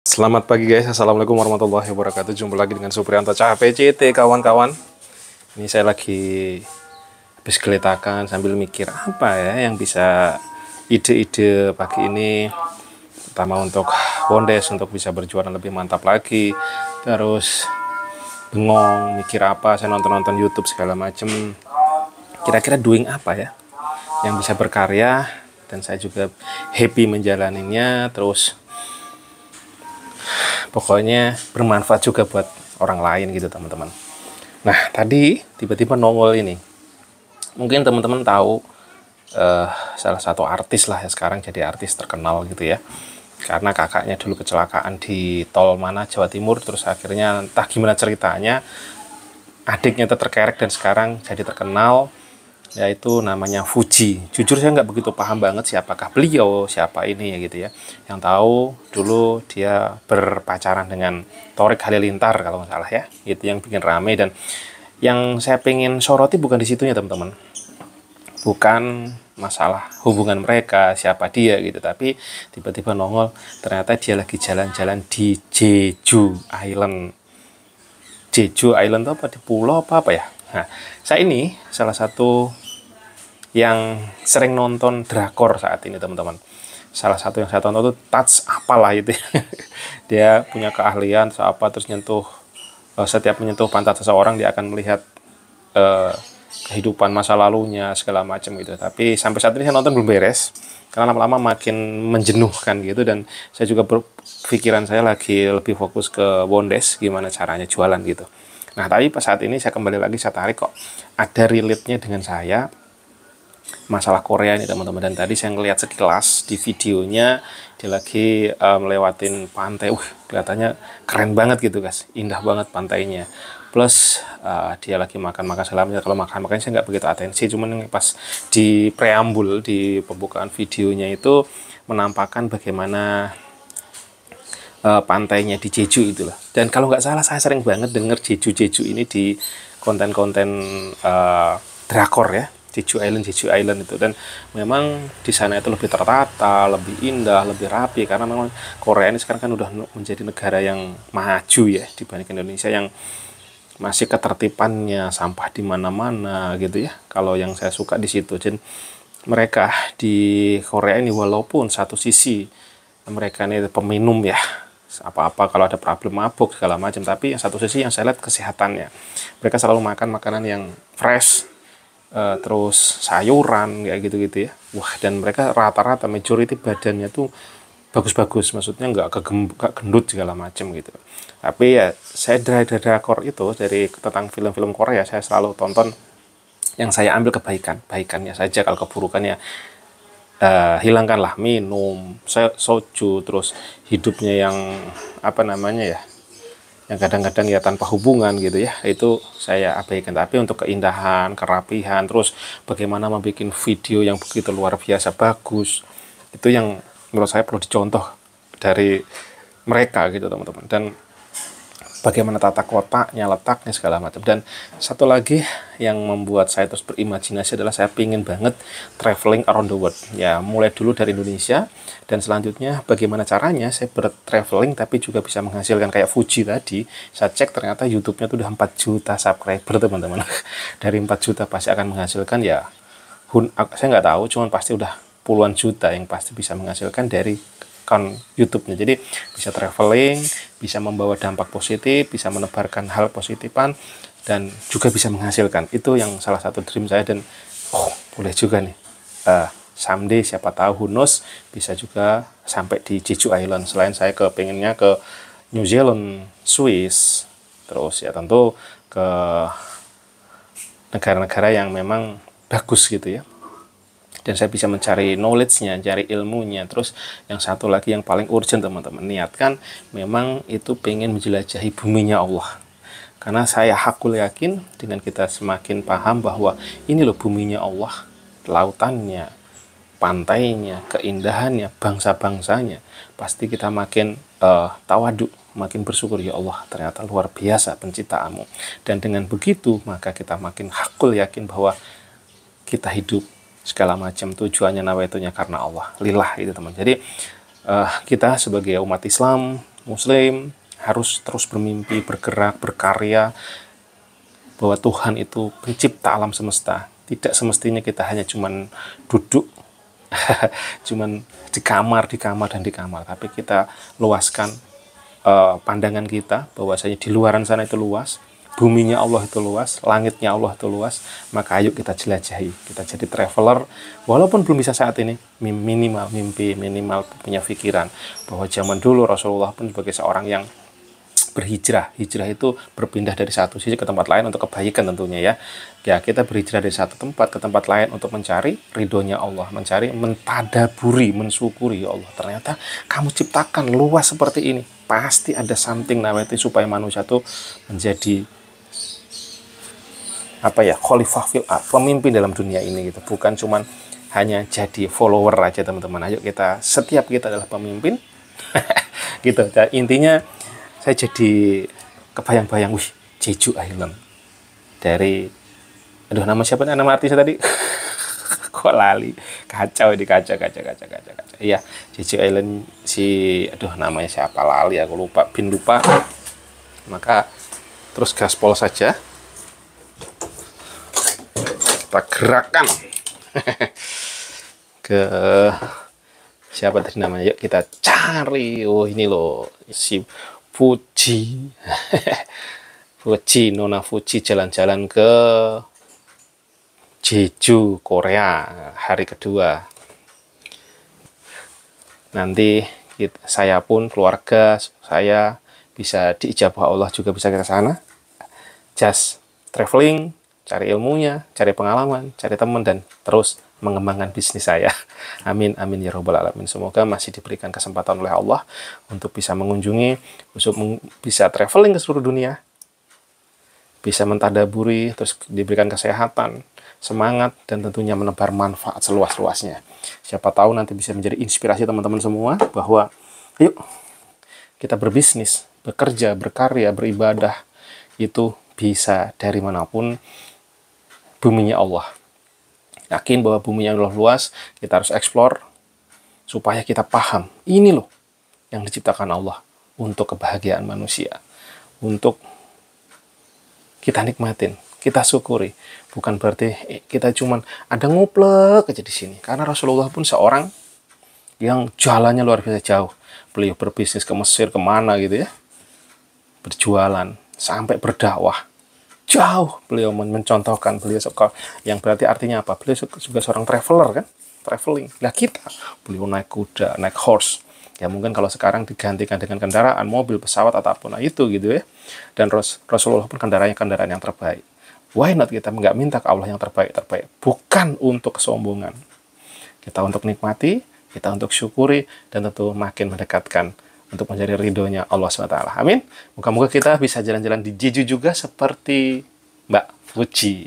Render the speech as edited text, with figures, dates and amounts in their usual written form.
Selamat pagi guys, assalamualaikum warahmatullahi wabarakatuh. Jumpa lagi dengan Supriyanto CT kawan-kawan. Ini saya lagi habis geletakan sambil mikir apa ya yang bisa ide-ide pagi ini, pertama untuk Bondes untuk bisa berjualan lebih mantap lagi. Terus bengong mikir apa, saya nonton YouTube segala macem. Kira-kira doing apa ya yang bisa berkarya dan saya juga happy menjalaninya. Terus pokoknya bermanfaat juga buat orang lain gitu teman-teman. Nah tadi tiba-tiba nongol ini, mungkin teman-teman tahu salah satu artis lah ya, sekarang jadi artis terkenal gitu ya, karena kakaknya dulu kecelakaan di tol mana Jawa Timur, terus akhirnya entah gimana ceritanya adiknya terkerek dan sekarang jadi terkenal, yaitu namanya Fuji. Jujur saya nggak begitu paham banget siapakah beliau, siapa ini ya gitu ya. Yang tahu dulu dia berpacaran dengan Torik Halilintar kalau nggak salah ya. Itu yang bikin rame, dan yang saya pengen soroti bukan di situnya teman-teman. Bukan masalah hubungan mereka, siapa dia gitu, tapi tiba-tiba nongol ternyata dia lagi jalan-jalan di Jeju Island. Jeju Island itu apa, di pulau apa ya? Nah, saya ini salah satu yang sering nonton drakor saat ini teman-teman. Salah satu yang saya tonton itu Touch apalah itu. Dia punya keahlian apa, terus nyentuh, setiap menyentuh pantat seseorang dia akan melihat kehidupan masa lalunya segala macam gitu. Tapi sampai saat ini saya nonton belum beres karena lama-lama makin menjenuhkan gitu, dan saya juga berpikiran saya lagi lebih fokus ke Bondes, gimana caranya jualan gitu. Nah tapi pas saat ini saya kembali lagi, saya tarik kok ada relate-nya dengan saya masalah Korea ini teman-teman. Dan tadi saya ngelihat sekilas di videonya dia lagi melewatin pantai, kelihatannya keren banget gitu guys, indah banget pantainya. Plus dia lagi makan-makan segala macam. Kalau makan-makan saya nggak begitu atensi, cuman pas di preambul di pembukaan videonya itu menampakkan bagaimana pantainya di Jeju itulah. Dan kalau nggak salah saya sering banget denger Jeju ini di konten-konten drakor ya, Jeju Island itu. Dan memang di sana itu lebih tertata, lebih indah, lebih rapi, karena memang Korea ini sekarang kan udah menjadi negara yang maju ya dibandingkan Indonesia yang masih ketertibannya sampah di mana-mana gitu ya. Kalau yang saya suka di situ, dan mereka di Korea ini walaupun satu sisi mereka ini peminum ya, apa-apa kalau ada problem mabuk segala macam, tapi yang satu sisi yang saya lihat kesehatannya, mereka selalu makan makanan yang fresh, terus sayuran kayak gitu-gitu ya. Wah, dan mereka rata-rata majority badannya tuh bagus-bagus, maksudnya nggak gendut segala macam gitu. Tapi ya saya dari drakor itu, dari tentang film-film Korea saya selalu tonton yang saya ambil kebaikannya saja. Kalau keburukannya hilangkanlah, minum soju, terus hidupnya yang apa namanya ya, yang kadang-kadang ya tanpa hubungan gitu ya, itu saya abaikan. Tapi untuk keindahan, kerapihan, terus bagaimana membuat video yang begitu luar biasa bagus, itu yang menurut saya perlu dicontoh dari mereka gitu teman-teman. Dan bagaimana tata kotaknya, letaknya segala macam. Dan satu lagi yang membuat saya terus berimajinasi adalah saya pingin banget traveling around the world ya, mulai dulu dari Indonesia, dan selanjutnya bagaimana caranya saya bertraveling tapi juga bisa menghasilkan kayak Fuji tadi. Saya cek ternyata YouTube-nya tuh udah 4 juta subscriber teman-teman. Dari 4 juta pasti akan menghasilkan ya, saya nggak tahu, cuman pasti udah puluhan juta yang pasti bisa menghasilkan dari YouTube-nya. Jadi bisa traveling, bisa membawa dampak positif, bisa menebarkan hal positifan, dan juga bisa menghasilkan. Itu yang salah satu dream saya. Dan boleh juga nih someday siapa tahu, who knows, bisa juga sampai di Jeju Island. Selain saya kepengennya ke New Zealand, Swiss, terus ya tentu ke negara-negara yang memang bagus gitu ya, dan saya bisa mencari knowledge-nya, cari ilmunya. Terus yang satu lagi yang paling urgent teman-teman, niatkan memang itu pengen menjelajahi buminya Allah. Karena saya hakul yakin dengan kita semakin paham bahwa ini loh buminya Allah, lautannya, pantainya, keindahannya, bangsa-bangsanya, pasti kita makin tawaduk, makin bersyukur, ya Allah ternyata luar biasa penciptaanmu. Dan dengan begitu maka kita makin hakul yakin bahwa kita hidup segala macam tujuannya, nawaitunya karena Allah, lillah itu teman. Jadi kita sebagai umat Islam Muslim harus terus bermimpi, bergerak, berkarya, bahwa Tuhan itu pencipta alam semesta. Tidak semestinya kita hanya cuman duduk cuman di kamar, dan di kamar, tapi kita luaskan pandangan kita bahwasanya di luaran sana itu luas, buminya Allah itu luas, langitnya Allah itu luas. Maka ayo kita jelajahi, kita jadi traveler, walaupun belum bisa saat ini, minimal mimpi, minimal punya pikiran bahwa zaman dulu Rasulullah pun sebagai seorang yang berhijrah. Hijrah itu berpindah dari satu sisi ke tempat lain untuk kebaikan tentunya ya. Ya, kita berhijrah dari satu tempat ke tempat lain untuk mencari ridhonya Allah, mencari, mentadaburi, mensyukuri ya Allah. Ternyata kamu ciptakan luas seperti ini. Pasti ada something namanya supaya manusia itu menjadi khalifah fil ard, pemimpin dalam dunia ini gitu. Bukan cuman hanya jadi follower aja teman-teman. Ayo setiap kita adalah pemimpin. Gitu. Intinya saya jadi kebayang-bayang, Jeju Island dari, nama siapa nih, nama artisnya tadi? Kok lali, kacau. Iya, Jeju Island namanya siapa, lali aku lupa, lupa. Maka terus gaspol saja, kita gerakkan ke siapa tadi namanya, yuk kita cari. Ini loh si Fuji. Nona Fuji jalan-jalan ke Jeju, Korea, hari kedua. Nanti saya pun, keluarga saya bisa diijabah Allah juga bisa ke sana. Just traveling, cari ilmunya, cari pengalaman, cari teman, dan terus mengembangkan bisnis saya. Amin, amin ya robbal alamin. Semoga masih diberikan kesempatan oleh Allah untuk bisa mengunjungi, bisa traveling ke seluruh dunia, bisa mentadaburi, terus diberikan kesehatan, semangat, dan tentunya menebar manfaat seluas-luasnya. Siapa tahu nanti bisa menjadi inspirasi teman-teman semua bahwa yuk kita berbisnis, bekerja, berkarya, beribadah, itu bisa dari manapun. Buminya Allah. Yakin bahwa bumi yang luas, kita harus explore supaya kita paham, ini loh yang diciptakan Allah untuk kebahagiaan manusia, untuk kita nikmatin, kita syukuri. Bukan berarti kita cuman ada nguplek aja di sini. Karena Rasulullah pun seorang yang jalannya luar biasa jauh. Beliau berbisnis ke Mesir, kemana gitu ya, berjualan sampai berdakwah. Jauh beliau mencontohkan, beliau suka, yang berarti artinya apa? Beliau juga seorang traveler kan, traveling. Nah kita, beliau naik kuda, naik horse. Ya mungkin kalau sekarang digantikan dengan kendaraan, mobil, pesawat, ataupun itu gitu ya. Dan Rasulullah pun kendaraan yang terbaik. Why not kita nggak minta ke Allah yang terbaik? Bukan untuk kesombongan. Kita untuk nikmati, kita untuk syukuri, dan tentu makin mendekatkan untuk mencari ridhonya Allah SWT. Amin. Moga-moga kita bisa jalan-jalan di Jeju juga seperti Mbak Fuji.